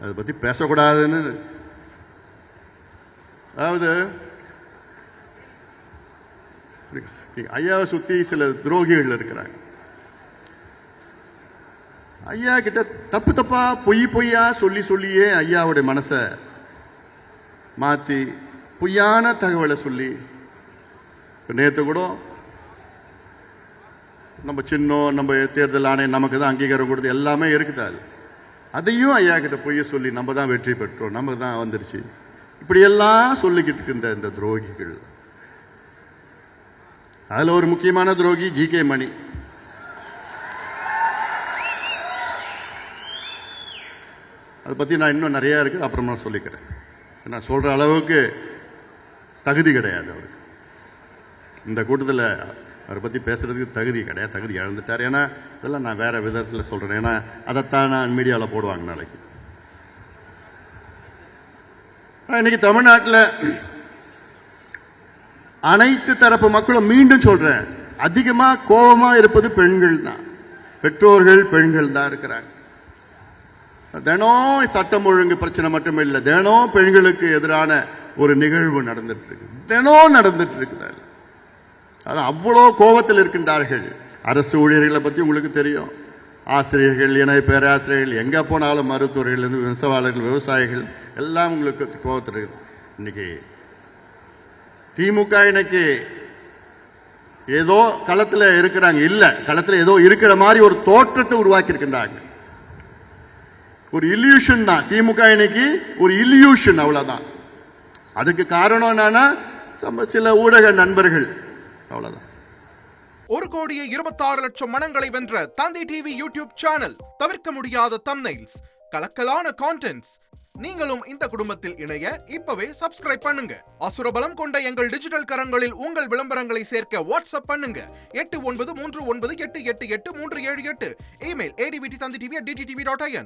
அதை பற்றி பேசக்கூடாதுன்னு. அதாவது ஐயாவை சுற்றி சில துரோகிகள் இருக்கிறாங்க. ஐயா கிட்ட தப்பு தப்பா பொய்யா சொல்லியே ஐயாவுடைய மனசை மாற்றி பொய்யான தகவலை சொல்லி, நேற்று கூட நம்ம சின்னம், நம்ம தேர்தல் ஆணையம் நமக்கு தான் அங்கீகாரம் கொடுத்து எல்லாமே இருக்குதாது, அதையும் ஐயா கிட்ட பொய்ய சொல்லி நம்ம தான் வெற்றி பெற்றோம், நமக்கு தான் வந்துருச்சு, இப்படியெல்லாம் சொல்லிக்கிட்டு இருக்கின்ற இந்த துரோகிகள். அதில் ஒரு முக்கியமான துரோகி ஜி.கே. மணி. அதை பற்றி நான் இன்னும் நிறையா இருக்குது, அப்புறம் நான் சொல்லிக்கிறேன். நான் சொல்கிற அளவுக்கு தகுதி கிடையாது அவருக்கு. இந்த கூட்டத்தில் அவரை பற்றி பேசுகிறதுக்கு தகுதி கிடையாது, தகுதி இழந்துட்டார். ஏன்னா இதெல்லாம் நான் வேறு விதத்தில் சொல்கிறேன், ஏன்னா அதைத்தான் நான் மீடியாவில் போடுவாங்க நாளைக்கு. இன்னைக்கு தமிழ்நாட்டில் அனைத்து தரப்பு மக்களும், மீண்டும் சொல்கிறேன், அதிகமாக கோபமாக இருப்பது பெண்கள் தான். பெற்றோர்கள் பெண்கள் தான் இருக்கிறாங்க. தினம் சட்டம் ஒழுங்கு பிரச்சனை மட்டும் இல்லை, தினம் பெண்களுக்கு எதிரான ஒரு நிகழ்வு நடந்துட்டு இருக்கு, தினம் நடந்துட்டு இருக்குது. அது அவ்வளோ கோபத்தில் இருக்கின்றார்கள். அரசு ஊழியர்களை பற்றி உங்களுக்கு தெரியும், ஆசிரியர்கள், இணை பேராசிரியர்கள், எங்கே போனாலும் மருத்துவர்கள், நெசவாளர்கள், விவசாயிகள் எல்லாம் உங்களுக்கு கோபத்தில் இருக்குது. இன்னைக்கு திமுக இன்னைக்கு ஏதோ களத்தில் இருக்கிறாங்க, இல்லை, களத்தில் ஏதோ இருக்கிற மாதிரி ஒரு தோற்றத்தை உருவாக்கி இருக்கின்றாங்க. ஒரு இல்யூஷன் தான் திமுக இன்னைக்கு, ஒரு இல்யூஷன், அவ்வளவுதான். அதுக்கு காரணம் என்னன்னா சில ஊடக நண்பர்கள், அவ்வளவுதான். 1,26,00,000 மனங்களை வென்ற தந்தி டிவி யூடியூப் சேனல். தவிர்க்க முடியாத தம்ப்நெயில்ஸ், கலக்கலான கான்டென்ட்ஸ். நீங்களும் இந்த குடும்பத்தில் இணைய இப்பவே சப்ஸ்கிரைப் பண்ணுங்க. அசுரபலம் கொண்ட எங்கள் டிஜிட்டல் கரங்களில் உங்கள் விளம்பரங்களை சேர்க்க வாட்ஸ்அப் பண்ணுங்க. 8939888378. Email advttv@dttv.in.